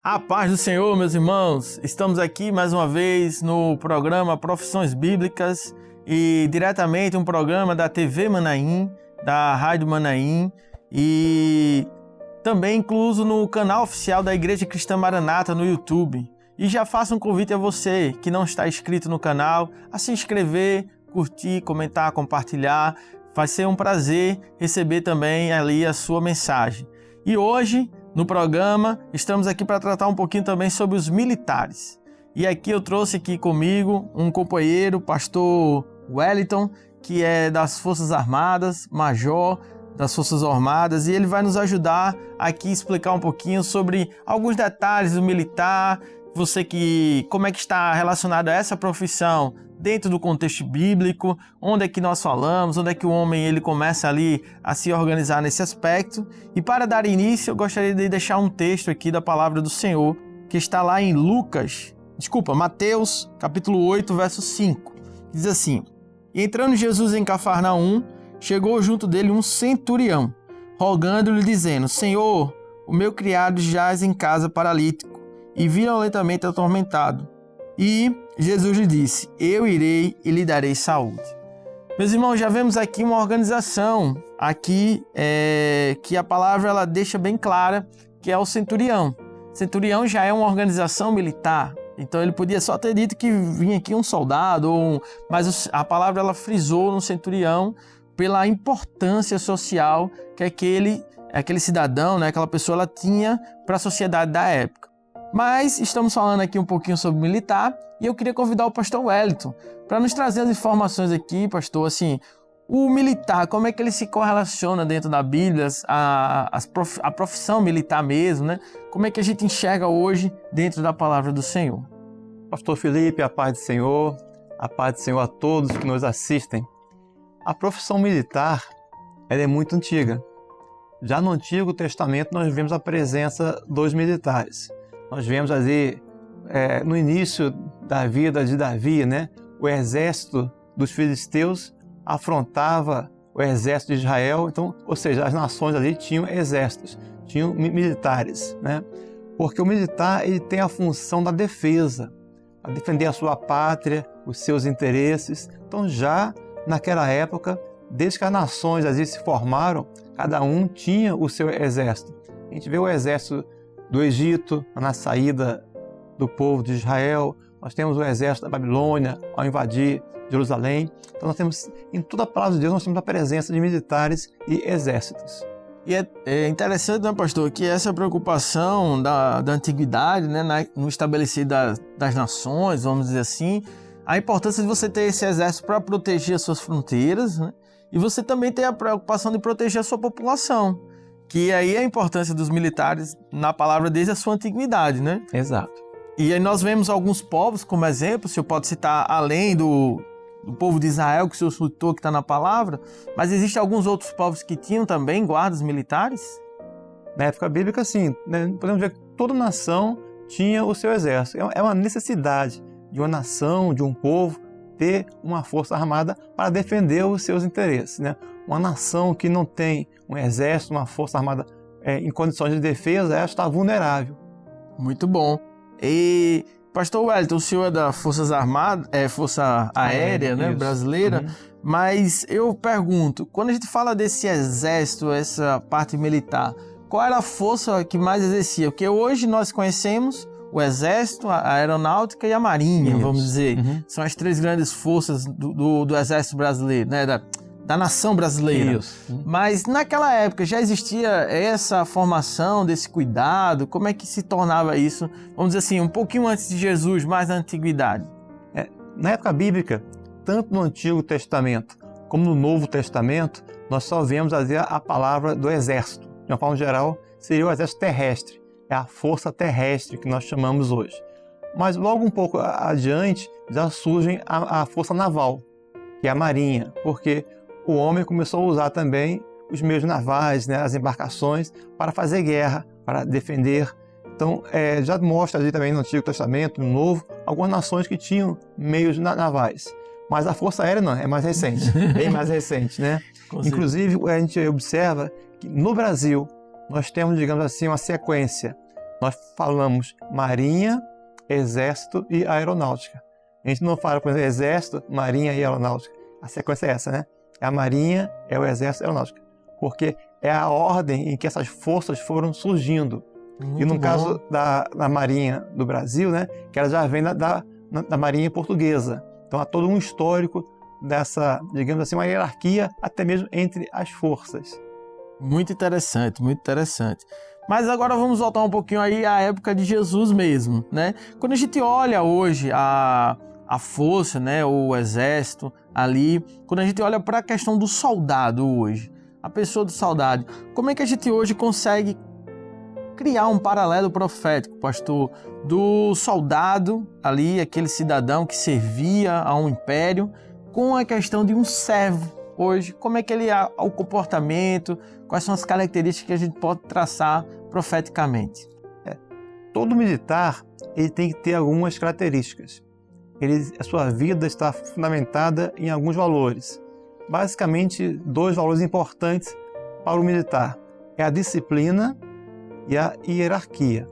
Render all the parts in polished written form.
A paz do Senhor, meus irmãos. Estamos aqui mais uma vez no programa Profissões Bíblicas e diretamente um programa da TV Manaim, da Rádio Manaim e também incluso no canal oficial da Igreja Cristã Maranata no YouTube. E já faço um convite a você que não está inscrito no canal a se inscrever, curtir, comentar, compartilhar. Vai ser um prazer receber também ali a sua mensagem. E hoje, no programa, estamos aqui para tratar um pouquinho também sobre os militares. E aqui eu trouxe aqui comigo um companheiro, pastor Wellington, que é das Forças Armadas, major das Forças Armadas, e ele vai nos ajudar aqui a explicar um pouquinho sobre alguns detalhes do militar, como é que está relacionado a essa profissão dentro do contexto bíblico, onde é que nós falamos, onde é que o homem ele começa ali a se organizar nesse aspecto. E para dar início, eu gostaria de deixar um texto aqui da palavra do Senhor, que está lá em Mateus, capítulo 8, verso 5. Diz assim: E entrando Jesus em Cafarnaum, chegou junto dele um centurião, rogando-lhe, dizendo: Senhor, o meu criado jaz em casa paralítico, e violentamente atormentado. E Jesus lhe disse: Eu irei e lhe darei saúde. Meus irmãos, já vemos aqui uma organização aqui que a palavra ela deixa bem clara, que é o centurião. Centurião já é uma organização militar, então ele podia só ter dito que vinha aqui um soldado, mas a palavra ela frisou no centurião pela importância social que aquele cidadão, né, aquela pessoa ela tinha para a sociedade da época. Mas estamos falando aqui um pouquinho sobre militar e eu queria convidar o pastor Wellington para nos trazer as informações aqui, pastor, assim, o militar, como é que ele se correlaciona dentro da Bíblia, a profissão militar mesmo, né? Como é que a gente enxerga hoje dentro da palavra do Senhor? Pastor Felipe, a paz do Senhor a todos que nos assistem. A profissão militar, ela é muito antiga. Já no Antigo Testamento nós vemos a presença dos militares. Nós vemos ali, no início da vida de Davi, né? O exército dos filisteus afrontava o exército de Israel, então, ou seja, as nações ali tinham exércitos, tinham militares, né? Porque o militar ele tem a função da defesa, a defender a sua pátria, os seus interesses. Então, já naquela época, desde que as nações ali se formaram, cada um tinha o seu exército. A gente vê o exército do Egito, na saída do povo de Israel. Nós temos o exército da Babilônia ao invadir Jerusalém. Então nós temos, em toda a palavra de Deus, nós temos a presença de militares e exércitos. E é interessante, né, pastor, que essa preocupação da antiguidade, né, no estabelecido das nações, vamos dizer assim, a importância de você ter esse exército para proteger as suas fronteiras, né, e você também ter a preocupação de proteger a sua população. Que aí é a importância dos militares na palavra desde a sua antiguidade, né? Exato. E aí nós vemos alguns povos como exemplo, o senhor pode citar além do povo de Israel, que o senhor citou que está na palavra, mas existem alguns outros povos que tinham também guardas militares? Na época bíblica, sim, né? Podemos ver que toda nação tinha o seu exército. É uma necessidade de uma nação, de um povo, ter uma força armada para defender os seus interesses, né? Uma nação que não tem um exército, uma força armada em condições de defesa, ela está vulnerável. Muito bom. E, pastor Wellington, o senhor é da Forças Armadas, Força Aérea, né, brasileira, mas eu pergunto, quando a gente fala desse exército, essa parte militar, qual era a força que mais exercia? Porque hoje nós conhecemos o Exército, a Aeronáutica e a Marinha, vamos dizer. São as três grandes forças do Exército brasileiro, né? Da nação brasileira. Mas naquela época já existia essa formação desse cuidado? Como é que se tornava isso, vamos dizer assim, um pouquinho antes de Jesus, mais na antiguidade? Na época bíblica, tanto no Antigo Testamento como no Novo Testamento, nós só vemos a palavra do exército. De uma forma geral, seria o exército terrestre. É a força terrestre que nós chamamos hoje. Mas logo um pouco adiante já surge a força naval, que é a marinha, porque o homem começou a usar também os meios navais, né, as embarcações, para fazer guerra, para defender. Então, já mostra ali também no Antigo Testamento, no Novo, algumas nações que tinham meios navais. Mas a Força Aérea não, é mais recente, bem mais recente, né? Inclusive, a gente observa que no Brasil, nós temos, digamos assim, uma sequência nós falamos marinha, exército e aeronáutica. A gente não fala, por exemplo, exército, marinha e aeronáutica. A sequência é essa, né? É a marinha, é o exército e a aeronáutica. Porque é a ordem em que essas forças foram surgindo. Muito e no bom. caso da marinha do Brasil, né? Que ela já vem da marinha portuguesa. Então há todo um histórico dessa, digamos assim, uma hierarquia até mesmo entre as forças. Muito interessante, muito interessante. Mas agora vamos voltar um pouquinho aí à época de Jesus mesmo, né? Quando a gente olha hoje a força, né, o exército ali, quando a gente olha para a questão do soldado hoje, a pessoa do soldado, como é que a gente hoje consegue criar um paralelo profético, pastor, do soldado ali, aquele cidadão que servia a um império, com a questão de um servo hoje? Como é que ele é o comportamento, quais são as características que a gente pode traçar profeticamente? Todo militar ele tem que ter algumas características. A sua vida está fundamentada em alguns valores. Basicamente, 2 valores importantes para o militar. É a disciplina e a hierarquia.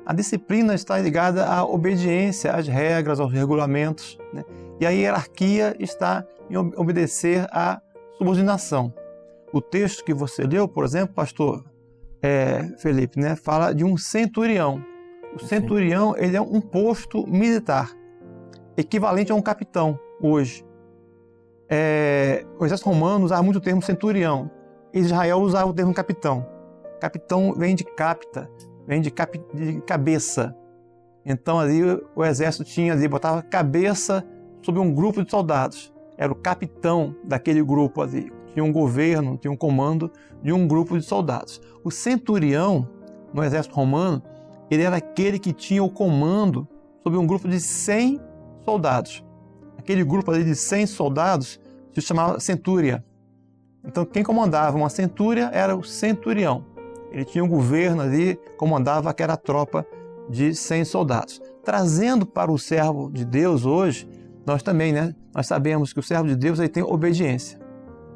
A disciplina está ligada à obediência às regras, aos regulamentos, né? E a hierarquia está em obedecer à subordinação. O texto que você leu, por exemplo, pastor Felipe, né, fala de um centurião. O centurião ele é um posto militar, equivalente a um capitão hoje. O exército romano usava muito o termo centurião. Israel usava o termo capitão. Capitão vem de capta, vem de cabeça. Então ali o exército botava cabeça sobre um grupo de soldados. Era o capitão daquele grupo ali. Tinha um governo, tinha um comando de um grupo de soldados. O centurião, no exército romano, ele era aquele que tinha o comando sobre um grupo de 100 soldados. Aquele grupo ali de 100 soldados se chamava centúria. Então quem comandava uma centúria era o centurião. Ele tinha um governo ali, comandava aquela tropa de 100 soldados. Trazendo para o servo de Deus hoje, nós também, né? Nós sabemos que o servo de Deus ele tem obediência.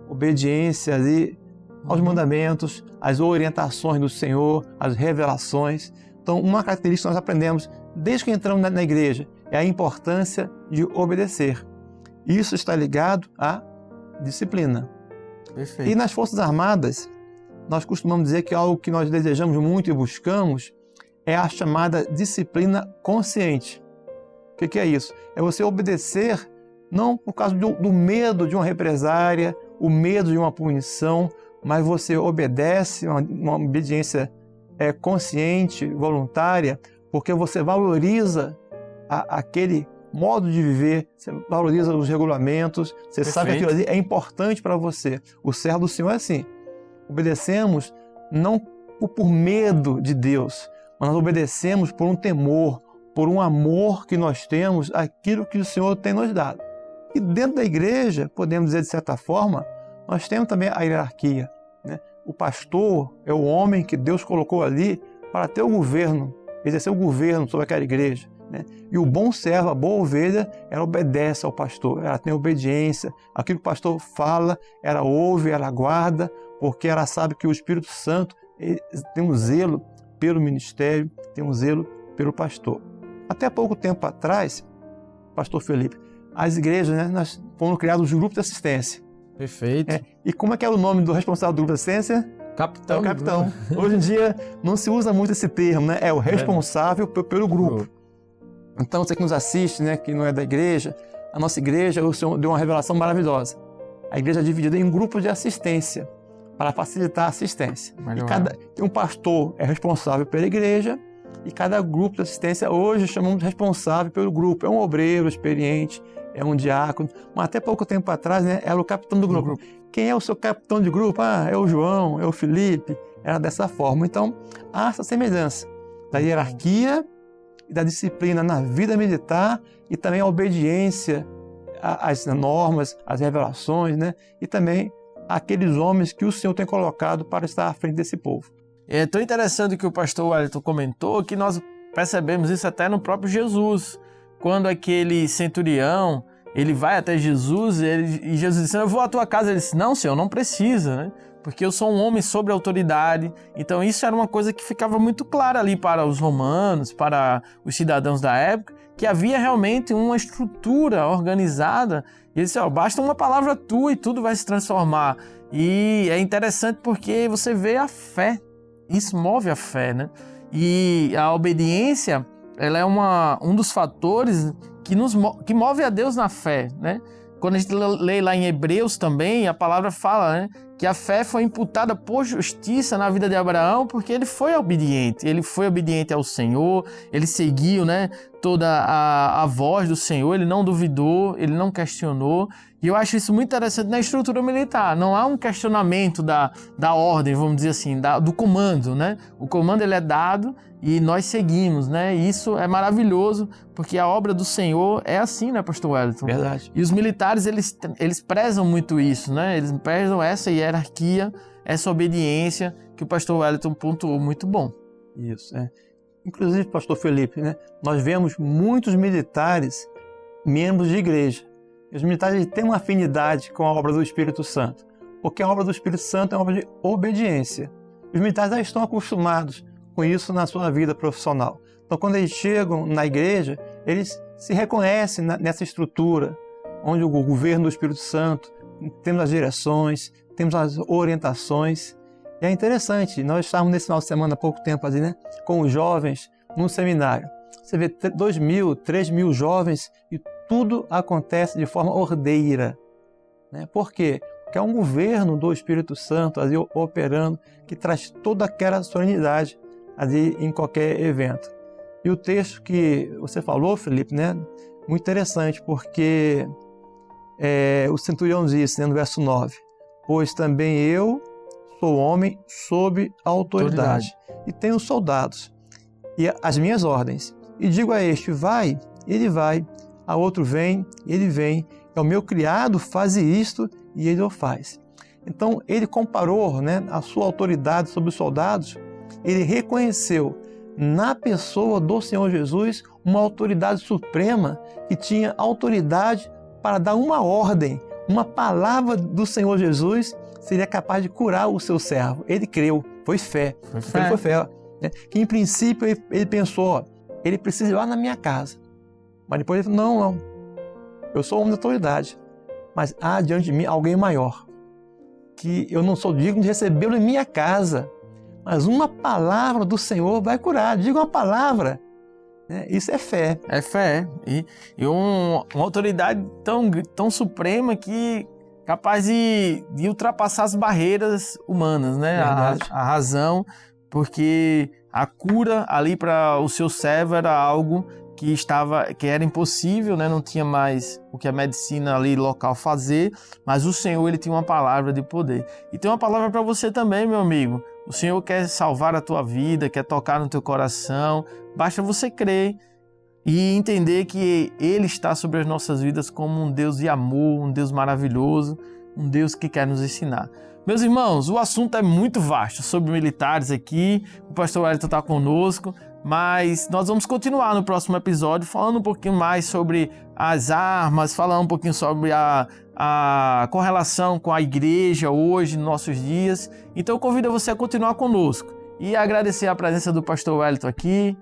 Obediência ali aos mandamentos, às orientações do Senhor, às revelações. Então, uma característica que nós aprendemos desde que entramos na igreja é a importância de obedecer. Isso está ligado à disciplina. Perfeito. E nas Forças Armadas, nós costumamos dizer que algo que nós desejamos muito e buscamos é a chamada disciplina consciente. O que é isso? É você obedecer não por causa do medo de uma represária, o medo de uma punição, mas você obedece, uma obediência consciente, voluntária, porque você valoriza aquele modo de viver, você valoriza os regulamentos, você sabe que aquilo ali é importante para você. O servo do Senhor é assim. Obedecemos não por medo de Deus, mas nós obedecemos por um temor, por um amor que nós temos àquilo que o Senhor tem nos dado. E dentro da igreja, podemos dizer de certa forma, nós temos também a hierarquia, né? O pastor é o homem que Deus colocou ali para ter o governo, exercer o governo sobre aquela igreja, né? E o bom servo, a boa ovelha, ela obedece ao pastor, ela tem obediência, aquilo que o pastor fala, ela ouve, ela guarda, porque ela sabe que o Espírito Santo tem um zelo pelo ministério, tem um zelo pelo pastor. Até pouco tempo atrás, pastor Felipe, as igrejas, né, nós foram criados os grupos de assistência. Perfeito. E como é que era o nome do responsável do grupo de assistência? Capitão. É o capitão. Hoje em dia não se usa muito esse termo, né? É o responsável pelo grupo. Então, você que nos assiste, né, que não é da igreja, a nossa igreja, o Senhor deu uma revelação maravilhosa. A igreja é dividida em grupos de assistência, para facilitar a assistência. Tem um pastor é responsável pela igreja, e cada grupo de assistência hoje chamamos de responsável pelo grupo. É um obreiro experiente, é um diácono, mas até pouco tempo atrás, né, era o capitão do grupo. Quem é o seu capitão de grupo? É o João, é o Felipe. Era dessa forma. Então, há essa semelhança da hierarquia e da disciplina na vida militar e também a obediência às normas, às revelações, né? E também aqueles homens que o Senhor tem colocado para estar à frente desse povo. É tão interessante o que o pastor Wellington comentou, que nós percebemos isso até no próprio Jesus. Quando aquele centurião, ele vai até Jesus e Jesus disse, eu vou à tua casa. Ele disse, não, Senhor, não precisa, né? porque eu sou um homem sob autoridade. Então isso era uma coisa que ficava muito clara ali para os romanos, para os cidadãos da época, que havia realmente uma estrutura organizada. E ele disse, basta uma palavra tua e tudo vai se transformar. E é interessante porque você vê a fé, isso move a fé, né? E a obediência, ela é um dos fatores que move a Deus na fé, né? Quando a gente lê lá em Hebreus também, a palavra fala, né, que a fé foi imputada por justiça na vida de Abraão, porque ele foi obediente ao Senhor, ele seguiu, né, toda a voz do Senhor, ele não duvidou, ele não questionou. E eu acho isso muito interessante na estrutura militar. Não há um questionamento da ordem, vamos dizer assim, do comando, né? O comando ele é dado e nós seguimos, né? E isso é maravilhoso, porque a obra do Senhor é assim, né, pastor Wellington? Verdade. E os militares, eles prezam muito isso, né? Eles prezam essa hierarquia, essa obediência que o pastor Wellington pontuou muito bom. Isso, é. Inclusive, pastor Felipe, né? Nós vemos muitos militares membros de igreja. Os militares têm uma afinidade com a obra do Espírito Santo, porque a obra do Espírito Santo é uma obra de obediência. Os militares já estão acostumados com isso na sua vida profissional. Então, quando eles chegam na igreja, eles se reconhecem nessa estrutura, onde o governo do Espírito Santo, temos as direções, temos as orientações. E é interessante, nós estávamos nesse final de semana há pouco tempo ali, né, com os jovens num seminário. Você vê 2.000, 3.000 jovens e tudo acontece de forma ordeira. Né? Por quê? Porque é um governo do Espírito Santo ali operando que traz toda aquela solenidade ali em qualquer evento. E o texto que você falou, Felipe, né? Muito interessante, porque o centurião disse, né, no verso 9, pois também eu sou homem sob autoridade e tenho soldados e as minhas ordens. E digo a este, vai, ele vai, a outro vem, ele vem, é o meu criado, faze isto, e ele o faz. Então, ele comparou, né, a sua autoridade sobre os soldados, ele reconheceu na pessoa do Senhor Jesus uma autoridade suprema que tinha autoridade para dar uma ordem, uma palavra do Senhor Jesus seria capaz de curar o seu servo. Ele creu, foi fé. Foi fé. Né? Que em princípio ele pensou, ele precisa ir lá na minha casa. Mas depois ele falou, não, eu sou homem de autoridade, mas há diante de mim alguém maior, que eu não sou digno de recebê-lo em minha casa, mas uma palavra do Senhor vai curar. Diga uma palavra. Isso é fé. É fé. E uma autoridade tão suprema que capaz de ultrapassar as barreiras humanas, né? A razão, porque a cura ali para o seu servo era algo que era impossível, né? Não tinha mais o que a medicina ali local fazer, mas o Senhor, ele tinha uma palavra de poder. E tem uma palavra para você também, meu amigo. O Senhor quer salvar a tua vida, quer tocar no teu coração, basta você crer e entender que Ele está sobre as nossas vidas como um Deus de amor, um Deus maravilhoso, um Deus que quer nos ensinar. Meus irmãos, o assunto é muito vasto sobre militares aqui, o pastor Wellington está conosco, mas nós vamos continuar no próximo episódio falando um pouquinho mais sobre as armas, falando um pouquinho sobre a correlação com a igreja hoje, nos nossos dias. Então eu convido você a continuar conosco e agradecer a presença do pastor Wellington aqui.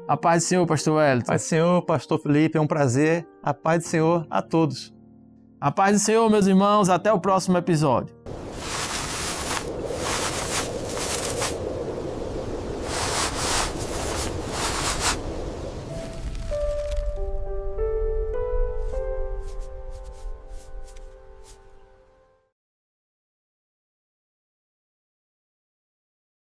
A paz do Senhor, pastor Wellington. A paz do Senhor, pastor Felipe, é um prazer. A paz do Senhor a todos. A paz do Senhor, meus irmãos, até o próximo episódio.